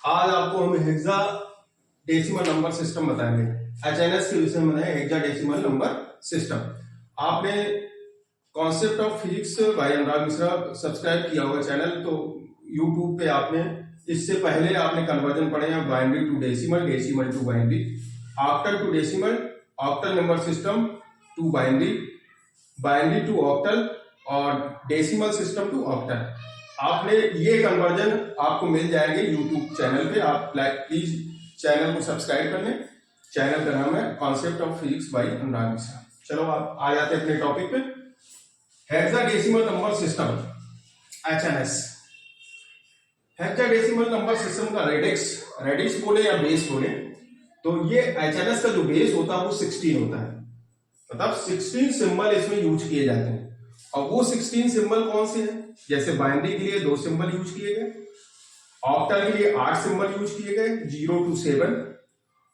आज आपको हम हेक्सा डेसिमल नंबर सिस्टम बताएंगे। एचएनएस के विषय में है, हेक्सा डेसिमल नंबर सिस्टम। आपने concept of physics by Anurag Mishra subscribe किया होगा चैनल, तो यूट्यूब पे आपने इससे पहले आपने कन्वर्जन पढ़े हैं, binary to decimal, decimal to binary, octal to decimal, octal number system to binary, binary to octal और डेसिमल सिस्टम टू ऑक्टल। आपने ये कन्वर्जन आपको मिल जाएंगे यूट्यूब चैनल पे। आप प्लीज चैनल को सब्सक्राइब कर लें। चैनल का नाम है concept of physics by Anurag Mishra. चलो आप आ जाते हैं अपने टॉपिक पे। Hexadecimal number system, HNS. Hexadecimal number system का रेडिक्स बोले या बेस बोले, तो ये एचएनएस का जो बेस होता है वो 16 होता है। मतलब 16 सिंबल इसमें यूज किए जाते हैं। और वो 16 सिंबल कौन से हैं? जैसे बाइनरी के लिए 2 सिंबल यूज किए गए, ऑक्टल के लिए 8 सिंबल यूज किए गए 0 to 7,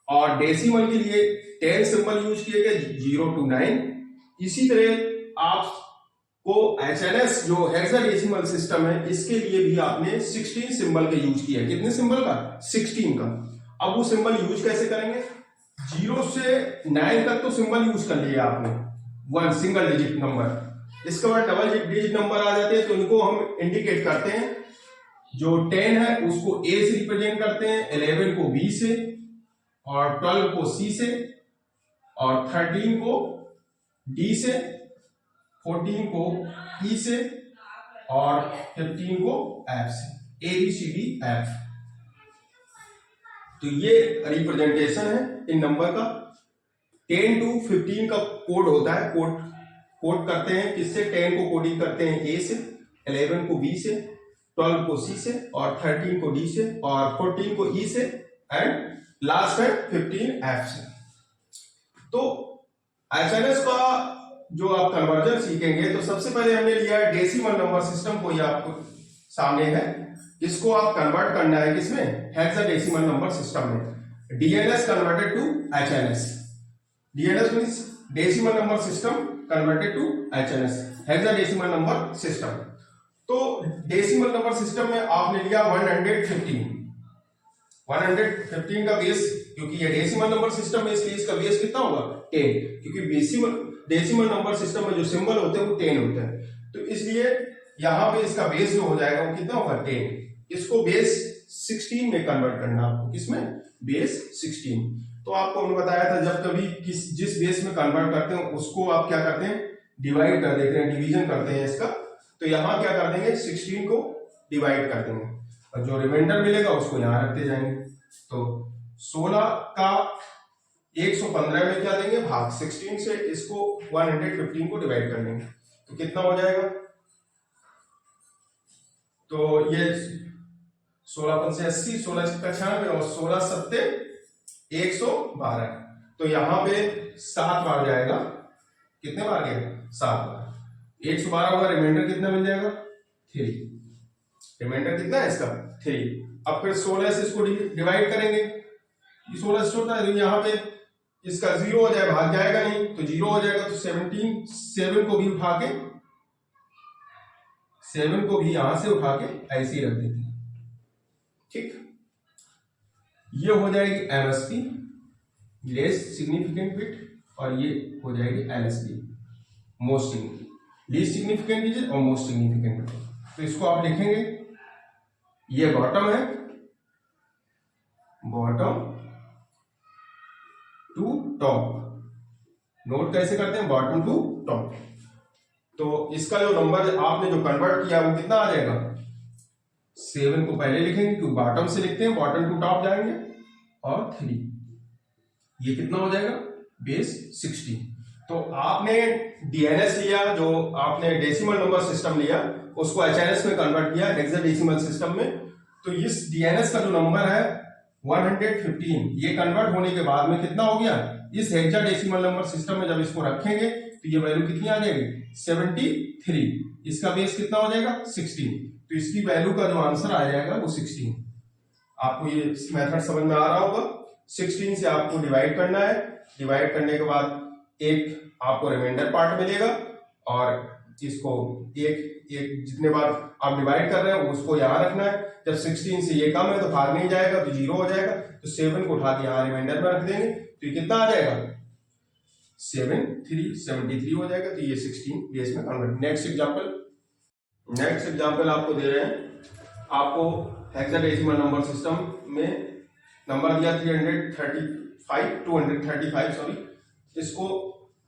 और डेसिमल के लिए 10 सिंबल यूज किए गए 0 to 9। इसी तरह आपको एचएनएस जो हेक्साडेसिमल सिस्टम है, इसके लिए भी आपने 16 सिंबल का यूज किया। कितने सिंबल का? 16 का। अब वो सिंबल यूज कैसे करेंगे? 0 से 9 तक तो सिंबल यूज कर लिया आपने, 1 सिंगल डिजिट नंबर। इसके बाद डबल डिजिट नंबर आ जाते हैं, तो इनको हम इंडिकेट करते हैं। जो 10 है उसको A से रिप्रेजेंट करते हैं, 11 को B से, और 12 को C से, और 13 को D से, 14 को E से, और 15 को F से। ABCDF। तो ये रिप्रेजेंटेशन है इन नंबर का। 10 to 15 का कोड होता है, कोड करते हैं किससे? 10 को कोडिंग करते हैं A से, 11 को B से, 12 को C से, और 13 को D से, और 14 को E से, एंड लास्ट है 15 F से। तो एचएनएस का जो आप कन्वर्जन सीखेंगे, तो सबसे पहले हमने लिया है डेसिमल नंबर सिस्टम को, ये आपको सामने है। इसको आप कन्वर्ट करना है किसमें? हेक्साडेसिमल नंबर सिस्टम में। DNS converted to HNS. DNS means decimal number system converted to HNS, hexadecimal number system. तो डेसिमल नंबर सिस्टम में आपने लिया 115 का बेस, क्योंकि ये डेसिमल नंबर सिस्टम है इसलिए इसका बेस कितना होगा? 10, क्योंकि डेसिमल नंबर सिस्टम में जो सिंबल होते हैं वो 10 होते हैं। तो इसलिए यहां पे इसका बेस जो हो जाएगा वो कितना होगा? 10। इसको बेस 16 में कन्वर्ट करना आपको। किसमें? बेस 16। तो आपको हमने बताया था, जब कभी जिस बेस में कन्वर्ट करते हैं उसको आप क्या करते हैं? डिवाइड कर देते हैं, डिवीजन करते हैं इसका। तो यहां क्या कर देंगे? 16 को डिवाइड कर देंगे, और जो रिमाइंडर मिलेगा उसको यहां रखते जाएंगे। तो 16 का 115 में क्या देंगे? भाग 16 से इसको 115 को डिवाइड कर देंगे, तो कितना हो जाएगा? तो ये 16 से 80, 16 का 96, और 16 सत्ते 112। तो यहां पे 7 बार जाएगा। कितने बार गया? 7 बार। 112 होगा, रिमाइंडर कितना मिल जाएगा? 3। रिमाइंडर कितना है इसका? 3। अब फिर 16 से इसको डिवाइड करेंगे, 16 से होता है, तो यहाँ पे इसका 0 हो जाए, भाग जाएगा नहीं, तो 0 हो जाएगा। तो 7 को भी उठा के, 7 को भी यहां से उठा के ऐसे ही रख देते हैं। ठीक, ये हो जाएगी एमएसपी, लेस सिग्निफिकेंट बिट, और ये हो जाएगी LSB, most significant, least significant digit और मोस्ट सिग्निफिकेंट बिट। तो इसको आप लिखेंगे, ये बॉटम है, बॉटम टू टॉप। नोट कैसे करते हैं? Bottom to top. तो इसका जो नंबर आपने जो कन्वर्ट किया वो कितना आ जाएगा? 7 को पहले लिखेंगे क्योंकि बॉटम से लिखते हैं, बॉटम टू टॉप जाएंगे, और 3। ये कितना हो जाएगा? बेस 16। तो आपने डीएनएस लिया, जो आपने डेसिमल नंबर सिस्टम लिया, उसको एचएनएस में कन्वर्ट किया, हेक्साडेसिमल सिस्टम में। तो इस डीएनएस का जो नंबर है 115, ये कन्वर्ट होने के बाद में कितना हो गया? इस हेक्साडेसिमल नंबर सिस्टम में जब इसको रखेंगे तो ये वैल्यू कितनी आ जाएगी? 73। इसका बेस कितना हो जाएगा? 16। तो इसकी वैल्यू का जो आंसर आ जाएगा वो 16। आपको ये मेथड समझ में आ रहा होगा। 16 से आपको डिवाइड करना है, डिवाइड करने के बाद एक आपको रिमाइंडर पार्ट मिलेगा, और इसको एक एक जितने बार आप डिवाइड कर रहे हैं उसको यहाँ रखना है। जब 16 से ये कम है तो भाग नहीं जाएगा तो 0 हो जाएगा, तो 7 को उठा के यहाँ रिमाइंडर में रख देंगे तो ये कितना आ जाएगा 73 हो जाएगा। तो ये 16 बेस में कन्वर्ट। नेक्स्ट एग्जांपल आपको दे रहे हैं, आपको हेक्साडेसिमल नंबर सिस्टम में नंबर दिया 235 सॉरी, इसको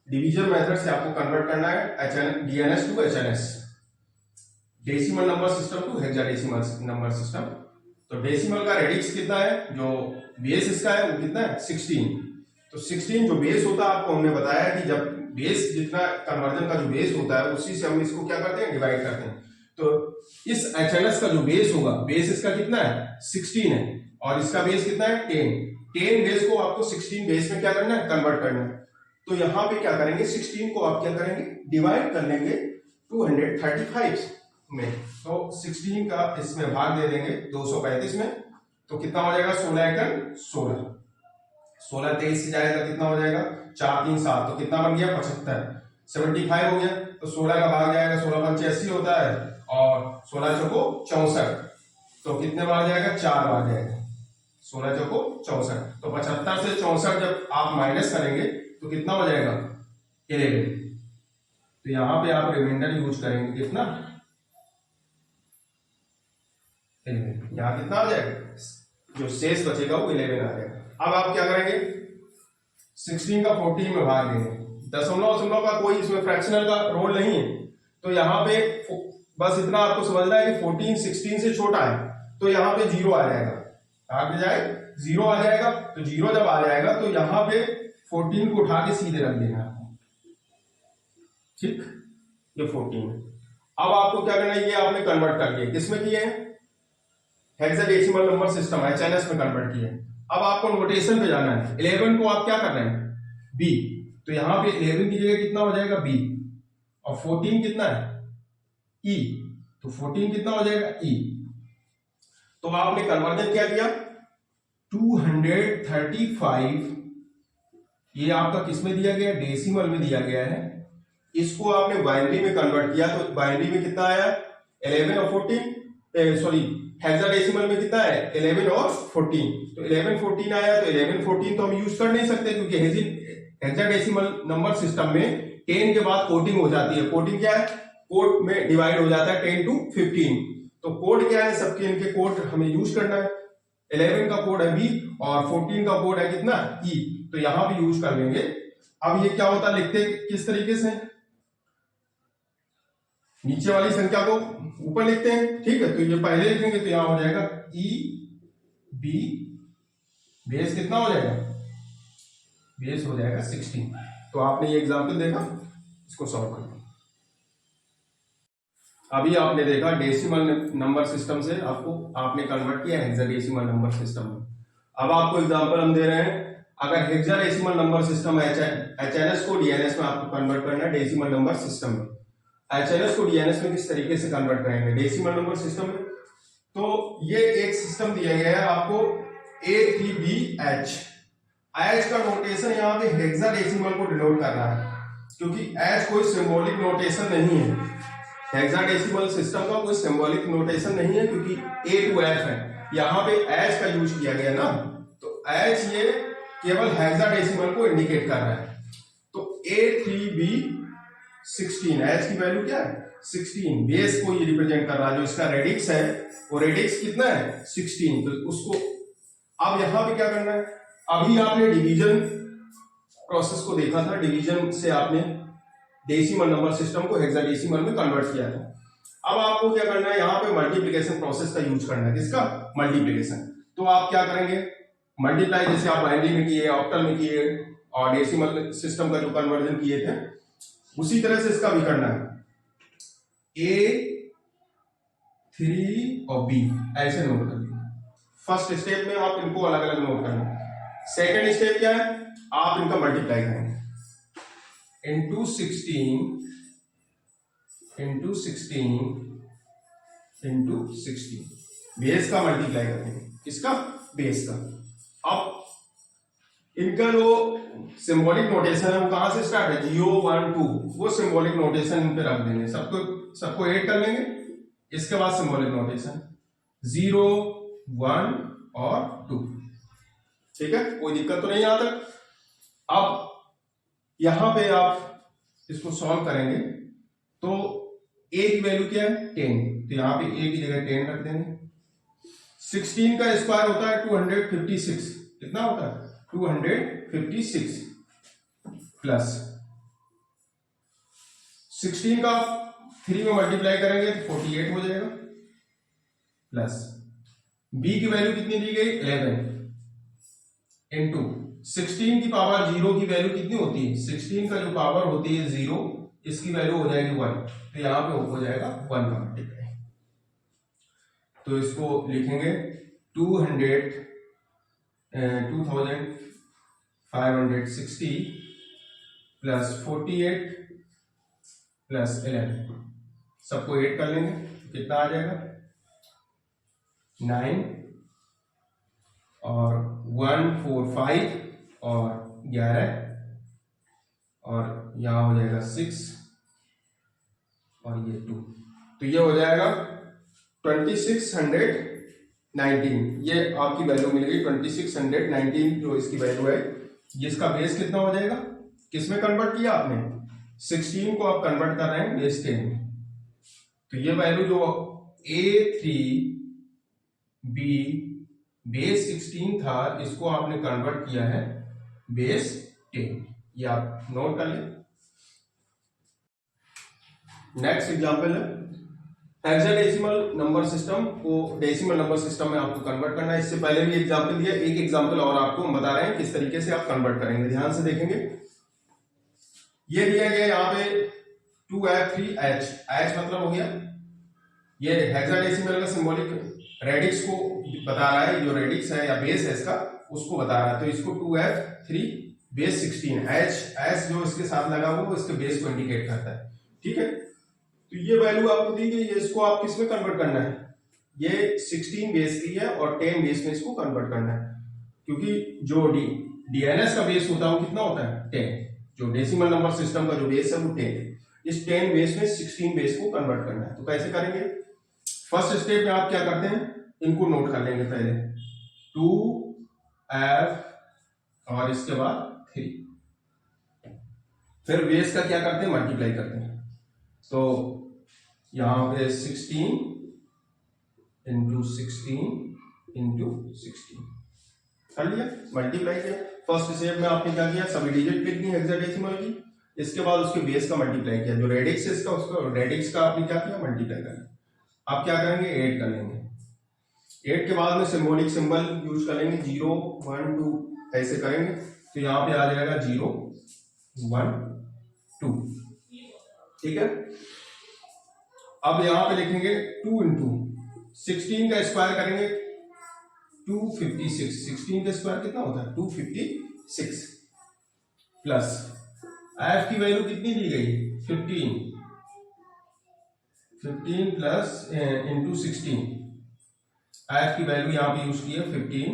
डिवीजन मेथड से आपको कन्वर्ट करना है DNS to HNS, decimal number system to hexadecimal number system. तो डेसिमल का रेडिक्स कितना है, जो बेस इसका है वो कितना है 16। तो 16 जो बेस होता है आपको हमने बताया कि जब बेस जितना कन्वर्जन का जो बेस होता है उसी से हम इसको क्या करते हैं डिवाइड करते हैं। तो इस एचएनएस का जो बेस होगा, बेस इसका कितना है 16 है और इसका बेस कितना है 10 बेस को आपको 16 बेस में क्या करना है कन्वर्ट करना है। तो यहां पे क्या करेंगे 16 को आप क्या करेंगे डिवाइड कर लेंगे 235 में, तो 16 का इसमें भाग दे देंगे 235 में, तो कितना हो जाएगा 16 एकम 16 23 से जाएगा कितना हो जाएगा 4 3 7, तो कितना बन गया 75 हो गया। तो 16 का भाग जाएगा 16 पंचे 80 होता है और 16 चौको 64, तो कितने बार जाएगा 4 बार जाएगा 16 चौको 64। तो 75 से 64 जब आप माइनस करेंगे तो कितना हो जाएगा 11। तो यहां पे आप रिमाइंडर यूज करेंगे कितना 11, यहां कितना आ जाएगा जो शेष बचेगा वो 11 आ जाएगा। अब आप क्या करेंगे 16 का 14 में भाग देंगे, दशमलव का कोई इसमें फ्रैक्शनल का रोल नहीं है, तो यहाँ पे बस इतना आपको समझना है कि 14 16 से छोटा है, तो यहाँ पे 0 आ जाएगा, आगे जाए 0 आ जाएगा। तो 0 जब आ जाएगा तो यहाँ पे 14 को उठा के सीधे रख देना है, ठीक, ये 14। अब आपको क्या करना है, ये आपने कन्वर्ट कर लिया, किसमें किए हैं हेक्साडेसिमल नंबर सिस्टम एचएनएस में कन्वर्ट किए। अब आपको नोटेशन पे जाना है, 11 को आप क्या कर रहे हैं बी, तो यहां पे 11 की जगह कितना हो जाएगा बी, और 14 कितना है ई, तो 14 कितना हो जाएगा ई। तो आपने कन्वर्जन क्या किया 235, ये आपका किसमें दिया गया डेसिमल में दिया गया है, इसको आपने बाइनरी में कन्वर्ट किया, तो बाइनरी में कितना आया 11 और 14, सॉरी हेक्साडेसिमल में कितना है 11 और 14, तो 11 14 आया, तो 11 14 तो हम यूज कर नहीं सकते क्योंकि हेक्साडेसिमल नंबर सिस्टम में 10 के बाद कोडिंग हो जाती है। कोडिंग क्या है, कोड में डिवाइड हो जाता है 10 to 15, तो कोड क्या है सबके, इनके कोड हमें यूज करना है। 11 का कोड है बी और 14 का कोड है कितना ई, तो यहां भी यूज कर लेंगे। अब ये क्या होता है, लिखते किस तरीके से, नीचे वाली संख्या को ऊपर लिखते हैं, ठीक है, तो ये पहले लिखेंगे तो यहां हो जाएगा ई बी, बेस कितना हो जाएगा, बेस हो जाएगा 16। तो आपने ये एग्जांपल देखा, इसको सॉल्व करना। अभी आपने देखा डेसिमल नंबर सिस्टम से आपने कन्वर्ट किया हेक्साडेसिमल नंबर सिस्टम में। अब आपको एग्जांपल हम दे रहे हैं, अगर हेक्साडेसिमल नंबर सिस्टम एचएनएस को डीएनएस में आपको कन्वर्ट करना है डेसिमल नंबर सिस्टम में। एचएनएस को डीएनएस में किस तरीके से कन्वर्ट करेंगे डेसिमल नंबर सिस्टम में, तो ये एक सिस्टम दिया गया है आपको A3BH। एच का नोटेशन यहाँ पे हेक्साडेसिमल को डिनोट कर रहा है, क्योंकि एच कोई सिंबॉलिक नोटेशन नहीं है, हेक्साडेसिमल सिस्टम का कोई सिंबॉलिक नोटेशन नहीं है, क्योंकि A to F है, यहाँ पे एच का यूज किया गया ना, तो एच ये केवल हेक्साडेसिमल को इंडिकेट कर रहा है। तो A3B16, एच की वैल्यू क्या है 16, बेस को ये रिप्रेजेंट कर रहा है, जो इसका रेडिक्स है वो रेडिक्स कितना है 16, तो उसको अब यहां पे क्या करना है, अभी आपने डिवीजन प्रोसेस को देखा था, डिवीजन से आपने डेसिमल नंबर सिस्टम को हेक्साडेसिमल में कन्वर्ट किया था। अब आपको क्या करना है, यहाँ पे मल्टीप्लिकेशन प्रोसेस का यूज करना है, किसका मल्टीप्लिकेशन। तो आप क्या करेंगे, मल्टीप्लाई जैसे आप बाइनरी में किए, ऑक्टल में किए और डेसिमल सिस्टम का जो कन्वर्जन किए थे उसी तरह से इसका भी करना है, A3 और B ऐसे नोट कर लिया। फर्स्ट स्टेप में आप इनको अलग अलग नोट करना। सेकेंड स्टेप क्या है, आप इनका मल्टीप्लाई करेंगे into 16 बेस का मल्टीप्लाई करेंगे, किसका बेस का। अब इनका जो सिंबॉलिक नोटेशन है वो कहां से स्टार्ट है 0 1 2, वो सिंबॉलिक नोटेशन इन पे रख देंगे, सबको सबको ऐड कर लेंगे, इसके बाद सिंबॉलिक नोटेशन 0 1 और 2। ठीक है, कोई दिक्कत तो नहीं यहां तक। अब यहां पे आप इसको सॉल्व करेंगे तो a की वैल्यू क्या है 10, तो यहां पे a की जगह 10 रख देंगे। 16 का स्क्वायर होता है 256, कितना होता है 256 प्लस 16 का 3 में मल्टीप्लाई करेंगे तो 48 हो जाएगा, प्लस b की वैल्यू कितनी दी गई 11 इंटू 16 की पावर 0 की वैल्यू कितनी होती है, 16 का जो पावर होती है 0, इसकी वैल्यू हो जाएगी 1, तो यहां पे हो जाएगा 1 का मल्टीप्लाई। तो इसको लिखेंगे 2560 प्लस 48 प्लस 11, सबको ऐड कर लेंगे, कितना आ जाएगा 9 और 145 और 11 और यहां हो जाएगा 6 और ये 2, तो ये हो जाएगा 2619। ये आपकी वैल्यू मिल गई 2619 जो इसकी वैल्यू है। ये इसका बेस कितना हो जाएगा, किसमें कन्वर्ट किया आपने 16 को आप कन्वर्ट कर रहे हैं बेस 10 में, तो ये वैल्यू जो A3B बेस 16 था इसको आपने कन्वर्ट किया है बेस 10, ये आप नोट कर लें। नेक्स्ट एग्जांपल है हेक्साडेसिमल नंबर सिस्टम को डेसिमल नंबर सिस्टम में आपको कन्वर्ट करना है। इससे पहले भी एग्जांपल दिया, एक एग्जांपल और आपको हम बता रहे हैं किस तरीके से आप कन्वर्ट करेंगे, ध्यान से देखेंगे। ये दिया गया यहाँ पे 2F3H, H मतलब हो गया ये हेक्साडेसिमल का सिंबॉलिक रेडिक्स को बता रहा है, जो रेडिक्स है या बेस है इसका उसको बता रहा है, तो इसको 2F3 बेस 16 H जो इसके साथ लगा हुआ वो इसके बेस को इंडिकेट करता है। ठीक है, तो ये वैल्यू आपको दी गई है, इसको आप किस में कन्वर्ट करना है, ये 16 बेस की है और 10 बेस में इसको कन्वर्ट करना है, क्योंकि जो डीएनएस का बेस होता है वो कितना होता है 10, जो डेसिमल नंबर सिस्टम का जो बेस है वो 10 है, इस 10 बेस में 16 बेस को कन्वर्ट करना है। तो कैसे करेंगे, फर्स्ट स्टेप में आप क्या करते हैं, इनको नोट कर लेंगे पहले 2F और इसके बाद 3, फिर बेस का क्या करते हैं मल्टीप्लाई करते हैं, तो यहां पे 16 इंटू 16 इंटू 16 कर लिया, मल्टीप्लाई किया। फर्स्ट स्टेप में आपने क्या किया, सभी डिजिट लिख दी हेक्साडेसिमल की, इसके बाद उसके बेस का मल्टीप्लाई किया, जो रेडिक्स है इसका उसका रेडिक्स का आपने क्या किया मल्टीप्लाई कर लिया। आप क्या करेंगे ऐड कर लेंगे, ऐड के बाद में सिंबॉलिक सिंबल यूज कर लेंगे 0 1 2 ऐसे करेंगे, तो यहां पे आ जाएगा 0 1 2। ठीक है, अब यहां पे लिखेंगे 2 इंटू 16 का स्क्वायर करेंगे 256, 16 का स्क्वायर कितना होता है 256 प्लस एफ की वैल्यू कितनी दी गई 15 प्लस इंटू 16, एफ की वैल्यू यहां पे यूज की है 15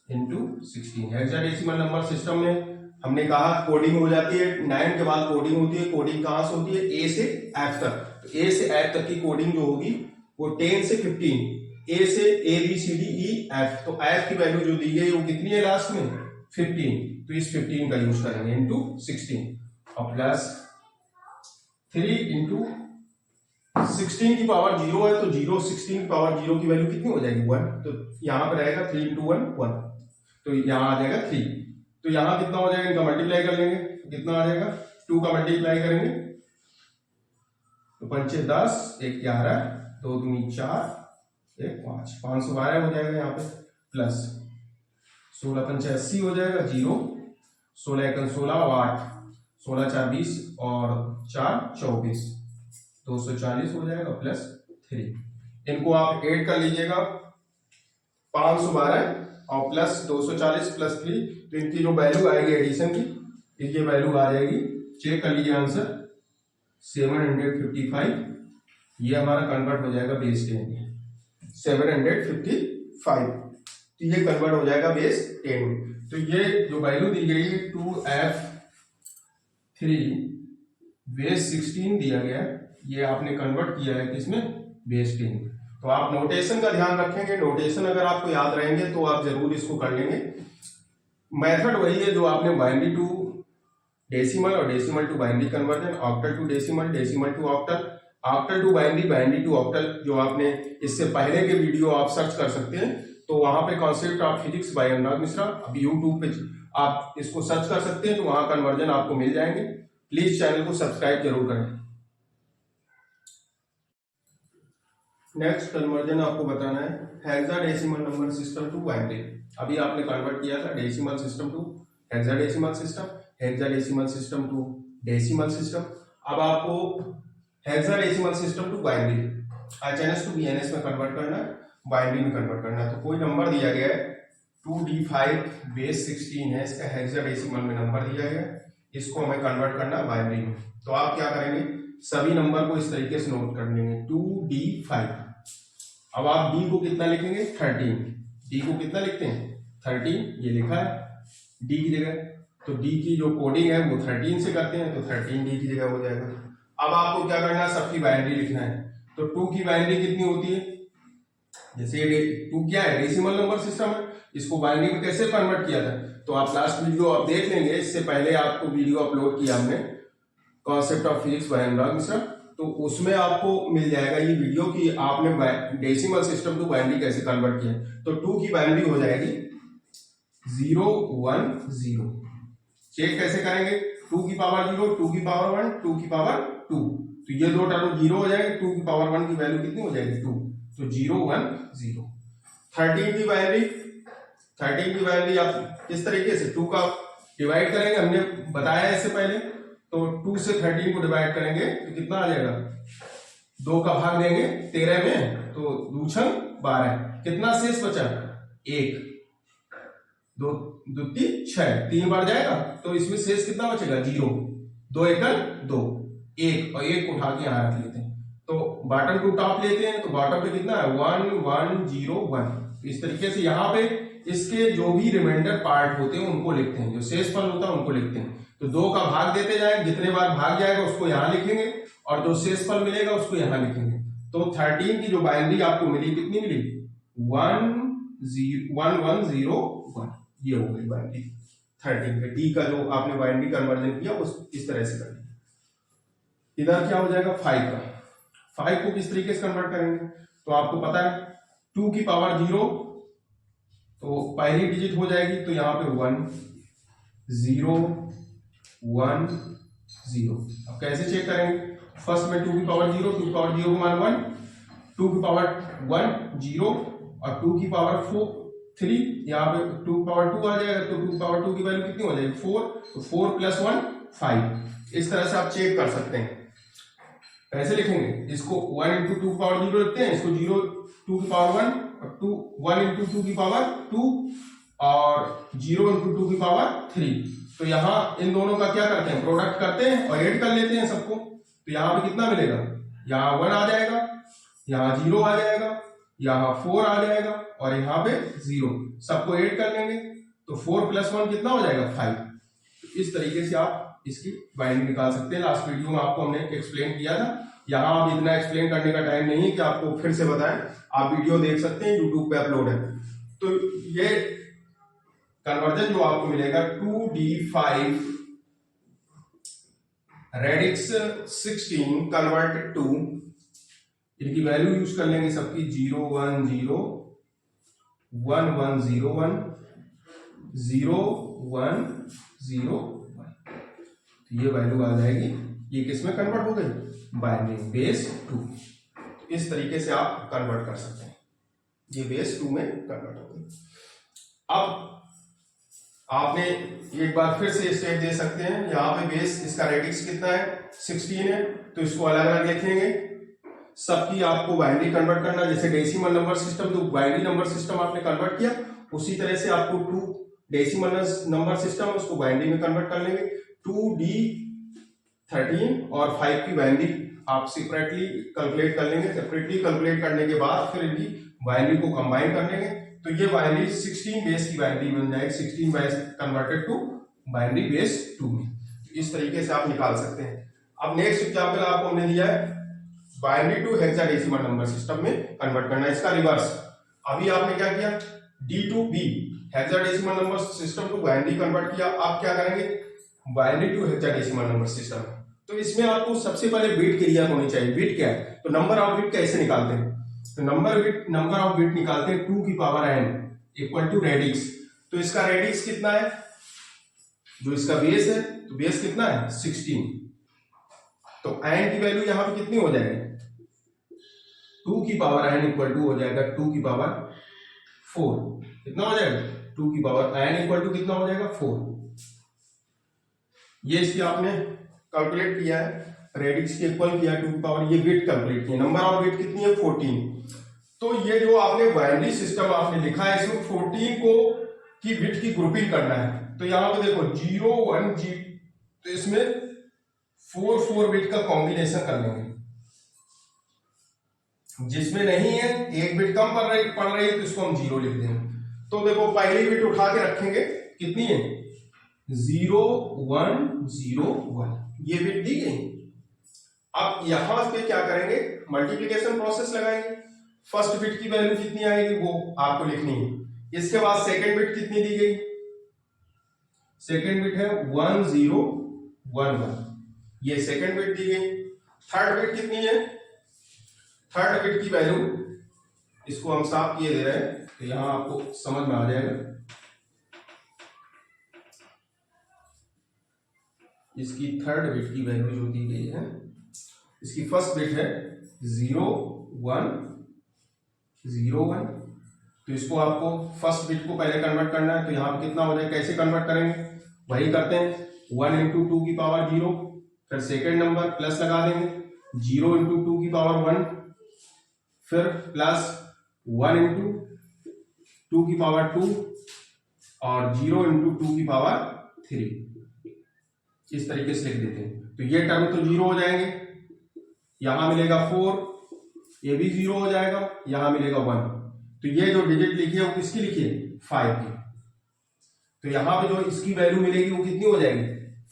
इंटू 16। हेक्साडेसिमल नंबर सिस्टम में हमने कहा कोडिंग हो जाती है, 9 के बाद कोडिंग होती है, कोडिंग कहां से होती है ए से एफ तक, तो ए से एफ तक की कोडिंग जो होगी वो 10 से 15, ए से A B C D E F, तो एफ की वैल्यू जो दी गई वो कितनी है लास्ट में 15, तो इस 15 का यूज करेंगे इंटू 16 और प्लस 3 इंटू 16 की पावर 0 है तो 0 16 की पावर 0 की वैल्यू कितनी हो जाएगी 1, तो यहां पर रहेगा 3 इंटू 1 1, तो यहां आ जाएगा 3, तो यहां कितना हो जाएगा इनका मल्टीप्लाई कर लेंगे, कितना आ जाएगा 2 का मल्टीप्लाई करेंगे तो 5 10 1 11 2 दूनी 4 1 5 512 हो जाएगा यहाँ पे, प्लस 16 पंचे 80 हो जाएगा 0 16 1 16 और 8 16 4 20 और 4 24 240 हो जाएगा प्लस 3, इनको आप ऐड कर लीजिएगा 512 और प्लस 240 प्लस 3, तो इनकी जो वैल्यू आएगी एडिशन की ये वैल्यू आ जाएगी, चेक कर लीजिए आंसर 755, ये हमारा कन्वर्ट हो जाएगा बेस 10 में 755, तो ये कन्वर्ट हो जाएगा बेस 10 में। तो ये जो वैल्यू दी गई है 2F3 बेस 16 दिया गया है, ये आपने कन्वर्ट किया है किसमें, बेस 10। तो आप नोटेशन का ध्यान रखेंगे, नोटेशन अगर आपको याद रहेंगे तो आप जरूर इसको कर लेंगे। मेथड वही है जो आपने बाइनरी टू डेसिमल और decimal to binary conversion, octal to decimal, decimal to octal, octal to binary, binary to octal, जो आपने इससे पहले के वीडियो आप सर्च कर सकते हैं। तो वहां पे concept of physics by Anurag Mishra, अभी यूट्यूब पे आप इसको सर्च कर सकते हैं, तो वहां कन्वर्जन आपको मिल जाएंगे। प्लीज चैनल को सब्सक्राइब जरूर करें। नेक्स्ट कन्वर्जन आपको बताना है hexadecimal number system to binary. अभी आपने कन्वर्ट किया था decimal system to hexadecimal system, hexadecimal system to decimal system. अब आपको hexadecimal system to binary, HNS to BNS में कन्वर्ट करना है, बाइनरी में कन्वर्ट करना है। तो कोई नंबर दिया गया है 2D5 बेस 16 है, इसका हेक्साडेसिमल में नंबर दिया गया है, इसको हमें कन्वर्ट करना है बाइनरी में। तो आप क्या करेंगे, सभी नंबर को इस तरीके से नोट कर लेंगे 2D5। अब आप डी को कितना लिखेंगे, 13। डी को कितना लिखते हैं, 13, ये लिखा है डी की जगह। तो डी की जो कोडिंग है वो 13 से करते हैं, तो 13 डी की जगह हो जाएगा। अब आपको क्या करना है, सबकी बाइनरी लिखना है। तो 2 की बाइनरी कितनी होती है, जैसे ये 2 क्या है, डेसिमल नंबर सिस्टम है, इसको बाइनरी में कैसे कन्वर्ट किया था, तो आप लास्ट वीडियो आप देख लेंगे। इससे पहले आपको वीडियो अपलोड किया हमने concept of physics by Anurag Mishra, तो उसमें आपको मिल जाएगा ये वीडियो कि आपने डेसिमल सिस्टम टू बाइनरी कैसे कन्वर्ट किया। तो 2 की बाइनरी हो जाएगी 0 1 0। चेक कैसे करेंगे, 2 की पावर 0, 2 की पावर 1, 2 की पावर 2, तो ये दो टर्म 0 हो जाएंगे। 2 की पावर 1 की वैल्यू कितनी हो जाएगी, 2, तो 0 1 0। 13 की बाइनरी, 13 की बाइनरी आप इस तरीके से 2 का डिवाइड करेंगे, हमने बताया इससे पहले। तो 2 से 13 को डिवाइड करेंगे तो कितना आ जाएगा, 2 का भाग देंगे 13 में, तो 2 6 12, कितना शेष बचा, 1, 2 2 3 6, 3 बार जाएगा, तो इसमें शेष कितना बचेगा, 0, 2 1 2, 1, और 1 को उठा के यहां रख लेते हैं। तो बॉटम टू टॉप लेते हैं, तो बॉटम पे कितना है, 1 1 0 1। इस तरीके से यहाँ पे इसके जो भी रिमाइंडर पार्ट होते हैं उनको लिखते हैं, जो शेषफल होता है उनको लिखते हैं। तो 2 का भाग देते जाएंगे, जितने बार भाग जाएगा उसको यहाँ लिखेंगे, और जो शेषफल मिलेगा उसको यहाँ लिखेंगे। तो 13 की जो बाइनरी आपको मिली, कितनी मिली, 1 1 0 1, ये हो गई बाइनरी 13 पे। डी का जो आपने बाइनरी कन्वर्जन किया उस इस तरह से कर लिया। इधर क्या हो जाएगा, 5 का, 5 को किस तरीके से कन्वर्ट करेंगे, तो आपको पता है 2 की पावर 0, तो पहली डिजिट हो जाएगी, तो यहाँ पे 1 0 1 0। अब कैसे चेक करेंगे, फर्स्ट में 2 की पावर 0, 2 की पावर 0 मान 1, 2 की पावर 1 0, और 2 की पावर 3, यहाँ पे 2 की पावर 2 आ जाएगा, तो 2 की पावर 2 की वैल्यू कितनी हो जाएगी, 4, तो 4 + 1 5। इस तरह से आप चेक कर सकते हैं। कैसे लिखेंगे, इसको 1 × 2 की पावर 0 लिखते हैं, इसको 0 2 की पावर 1, और 1 × 2 की पावर 2, और 0 × 2 की पावर 3। तो यहाँ इन दोनों का क्या करते हैं, प्रोडक्ट करते हैं और ऐड कर लेते हैं सबको। तो यहाँ पे कितना मिलेगा, यहाँ 1 आ जाएगा, यहाँ 0 आ जाएगा, यहाँ 4 आ जाएगा, और यहाँ पे 0, सबको ऐड कर लेंगे, तो 4 + 1 कितना हो जाएगा, 5। तो इस तरीके से आप इसकी बाइनरी निकाल सकते हैं। लास्ट वीडियो में आपको हमने एक्सप्लेन किया था, यहाँ अब इतना एक्सप्लेन करने का टाइम नहीं है कि आपको फिर से बताएं, आप वीडियो देख सकते हैं, यूट्यूब पे अपलोड है। तो ये कन्वर्जन जो आपको मिलेगा 2D5 रेडिक्स 16 कन्वर्टेड टू, इनकी वैल्यू यूज कर लेंगे सबकी, 0 1 0 1 1 0 1 0 1 0 1। तो ये वैल्यू आ जाएगी, ये किसमें कन्वर्ट हो गई, बाइनरी, बेस 2। तो इस तरीके से आप कन्वर्ट कर सकते हैं, ये बेस 2 में कन्वर्ट हो गई। अब आपने एक बार फिर से स्टेप दे सकते हैं, यहाँ पे बेस इसका रेडिक्स कितना है, 16 है, तो इसको अलग अलग लिखेंगे। सबकी आपको बाइनरी कन्वर्ट करना, जैसे डेसिमल नंबर सिस्टम तो बाइनरी नंबर सिस्टम आपने कन्वर्ट किया, उसी तरह से आपको 2 डेसिमल नंबर सिस्टम उसको बाइनरी में कन्वर्ट कर लेंगे। 2D13 और 5 की बाइनरी आप सेपरेटली कैलकुलेट कर लेंगे। सेपरेटली कैलकुलेट करने के बाद फिर इनकी बाइनरी को कंबाइन कर लेंगे, तो ये बाइनरी 16 बेस की बाइनरी बन जाएगी, 16 base converted to binary base 2 में। इस तरीके से आप निकाल सकते हैं। अब नेक्स्ट एग्जाम्पल आपको हमने दिया है binary to hexadecimal number system में कन्वर्ट करना है। इसका रिवर्स, अभी आपने क्या किया, D to B hexadecimal number system to binary convert किया, आप क्या करेंगे binary to hexadecimal number system. तो इसमें आपको सबसे पहले बिट क्लियर होनी चाहिए। बिट क्या है, तो नंबर ऑफ बिट कैसे निकालते हैं, तो नंबर ऑफ बिट निकालते हैं 2 की power n equal to radix. तो इसका रेडिक्स कितना है, जो इसका बेस है, तो बेस कितना है 16, तो n की वैल्यू यहां पे कितनी हो जाएगी 2 की पावर n इक्वल टू हो जाएगा 2 की पावर 4, कितना हो जाएगा 2 की पावर n इक्वल टू कितना हो जाएगा 4। ये इसकी आपने कैलकुलेट किया है, रेडिक्स के इक्वल किया 2 की पावर, ये बिट कैलकुलेट किया, नंबर ऑफ बिट कितनी है 14। तो ये जो आपने बाइनरी सिस्टम आपने लिखा है, इसमें 14 को की बिट की ग्रुपिंग करना है। तो यहां पे देखो 0 1 0, तो इसमें 4 बिट का कॉम्बिनेशन कर लेंगे, जिसमें नहीं है एक बिट कम पड़ रही है तो इसको हम 0 लिख देंगे। तो देखो पहली बिट उठा के रखेंगे, कितनी है 0 1 0 1, ये बिट दी गई। अब यहां पे क्या करेंगे मल्टीप्लिकेशन प्रोसेस लगाएंगे, फर्स्ट बिट की वैल्यू कितनी आएगी वो आपको लिखनी है। इसके बाद सेकंड बिट कितनी दी गई, सेकंड बिट है 1 0 1 1, ये सेकंड बिट दी गई। थर्ड बिट कितनी है, थर्ड बिट की वैल्यू, इसको हम साफ किए दे रहे हैं तो यहां आपको समझ में आ जाएगा। इसकी थर्ड बिट की वैल्यू जो दी गई है, इसकी फर्स्ट बिट है 0 1 0 1, तो इसको आपको फर्स्ट बिट को पहले कन्वर्ट करना है। तो यहां पे कितना हो जाएगा, कैसे कन्वर्ट करेंगे, वही करते हैं 1 इंटू 2 की पावर 0, फिर सेकेंड नंबर प्लस लगा देंगे 0 इंटू 2 की पावर 1, फिर प्लस 1 इंटू 2 की पावर 2 और 0 इंटू 2 की पावर 3, इस तरीके से लिख देते हैं। तो ये टर्म तो 0 हो जाएंगे, यहां मिलेगा 4, ये भी 0 हो जाएगा, यहां मिलेगा 1। तो ये जो डिजिट लिखी है वो किसकी लिखी है 5 की, तो यहां पे जो इसकी वैल्यू मिलेगी वो कितनी हो जाएगी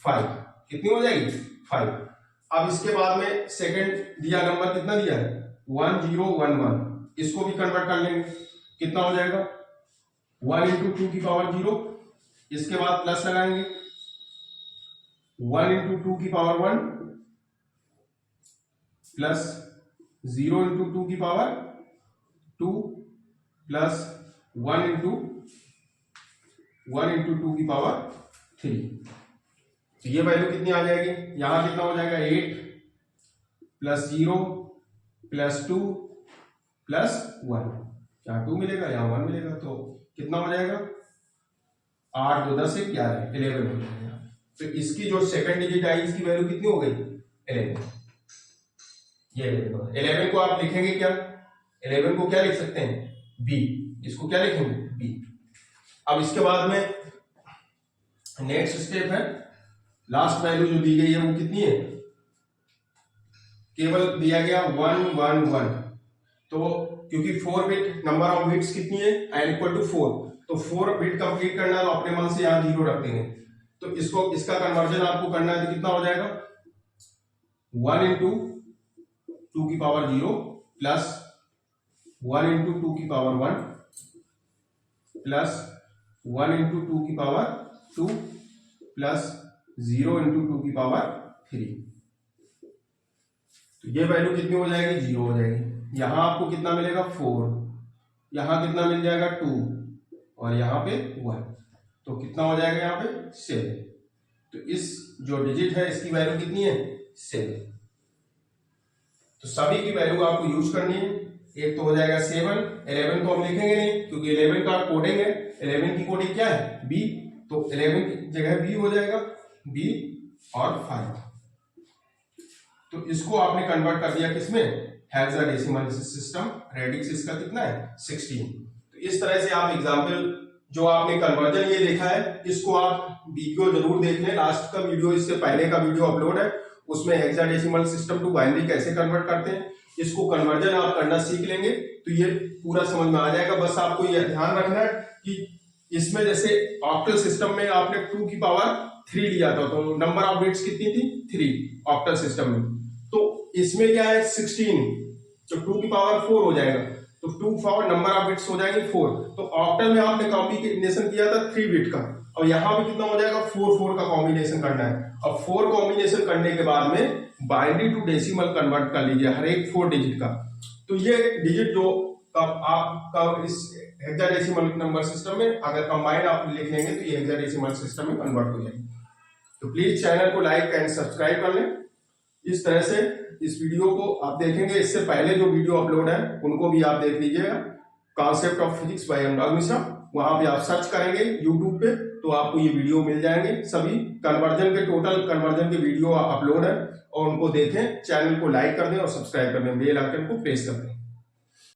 5, कितनी हो जाएगी 5। अब इसके बाद में सेकंड दिया नंबर कितना दिया है 1 0 1 1, इसको भी कन्वर्ट कर लेंगे, कितना हो जाएगा 1 इंटू 2 की पावर 0, इसके बाद प्लस लगाएंगे 1 इंटू 2 की पावर 1 प्लस 0 इंटू 2 की पावर 2 प्लस 1 इंटू 2 की पावर 3। तो ये वैल्यू कितनी आ जाएगी, यहां कितना हो जाएगा 8 प्लस 0 प्लस 2 प्लस 1, यहाँ 2 मिलेगा यहाँ 1 मिलेगा, तो कितना हो जाएगा 8 2 10 11 11 हो जाएगा। तो इसकी जो सेकंड डिजिट आई इसकी वैल्यू कितनी हो गई 11, ये 11 को आप लिखेंगे क्या, 11 को क्या लिख सकते हैं बी, इसको क्या लिखेंगे बी। अब इसके बाद में नेक्स्ट स्टेप है, लास्ट वैल्यू जो दी गई है वो कितनी है, केवल दिया गया 1 1 1, तो क्योंकि 4 बिट नंबर ऑफ बिट्स कितनी है n इक्वल टू 4, तो 4 बिट कंप्लीट करना है तो अपने मन से यहां 0 रख देंगे। तो इसको इसका कन्वर्जन आपको करना है तो कितना हो जाएगा 1 इंटू 2 की पावर 0 प्लस 1 इंटू 2 की पावर 1 प्लस 1 इंटू 2 की पावर 2 प्लस 0 इंटू 2 की पावर 3। तो ये वैल्यू कितनी हो जाएगी 0 हो जाएगी। यहां आपको कितना मिलेगा 4, यहां कितना मिल जाएगा 2 और यहां पे 1, तो कितना हो जाएगा यहां पे 7। तो इस जो डिजिट है इसकी वैल्यू कितनी है 7। तो सभी की वैल्यू आपको यूज करनी है, एक तो हो जाएगा 7, 11 को हम लिखेंगे नहीं क्योंकि 11 का कोडिंग है, 11 की कोडिंग क्या है बी, तो 11 की जगह बी हो जाएगा बी और 5। तो इसको आपने कन्वर्ट कर दिया किसमें हेक्साडेसिमल सिस्टम, रेडिक्स इसका कितना है 16। तो इस तरह से आप एग्जाम्पल जो आपने कन्वर्जन ये देखा है इसको आप वीडियो जरूर देख लें, लास्ट का वीडियो इससे पहले का वीडियो अपलोड है, उसमें हेक्साडेसिमल सिस्टम टू बाइनरी कैसे कन्वर्ट करते हैं, इसको कन्वर्जन आप करना सीख लेंगे तो ये पूरा समझ में आ जाएगा। बस आपको ये ध्यान रखना है कि इसमें जैसे ऑक्टल सिस्टम में आपने 2 की पावर 3 लिया था तो नंबर ऑफ बिट्स कितनी थी 3 ऑक्टल सिस्टम में, तो इसमें क्या है 16, तो 2 की पावर 4 हो जाएगा, तो 2 पावर नंबर ऑफ बिट्स हो जाएंगे 4। तो ऑक्टल में आपने कॉम्बिनेशन किया था 3 बिट का, और यहां पे कितना हो जाएगा 4 का कॉम्बिनेशन करना है। अब 4 कॉम्बिनेशन करने के बाद में बाइनरी टू डेसिमल कन्वर्ट कर लीजिए हर एक 4 डिजिट का। तो ये डिजिट जो आपका इस हेक्साडेसिमल नंबर सिस्टम में अगर कंबाइन आप लिख लेंगे तो ये हेक्साडेसिमल सिस्टम में कन्वर्ट हो जाएगी। तो प्लीज चैनल को लाइक एंड सब्सक्राइब कर लें। इस तरह से इस वीडियो को आप देखेंगे, इससे पहले जो वीडियो अपलोड है उनको भी आप देख लीजिएगा। Concept of physics by Anurag Mishra, वहां भी आप सर्च करेंगे यूट्यूब पे तो आपको ये वीडियो मिल जाएंगे। सभी कन्वर्जन के टोटल कन्वर्जन के वीडियो अपलोड है, और उनको देखें, चैनल को लाइक कर दें और सब्सक्राइब कर दें, बेल आइकन को प्रेस कर दें।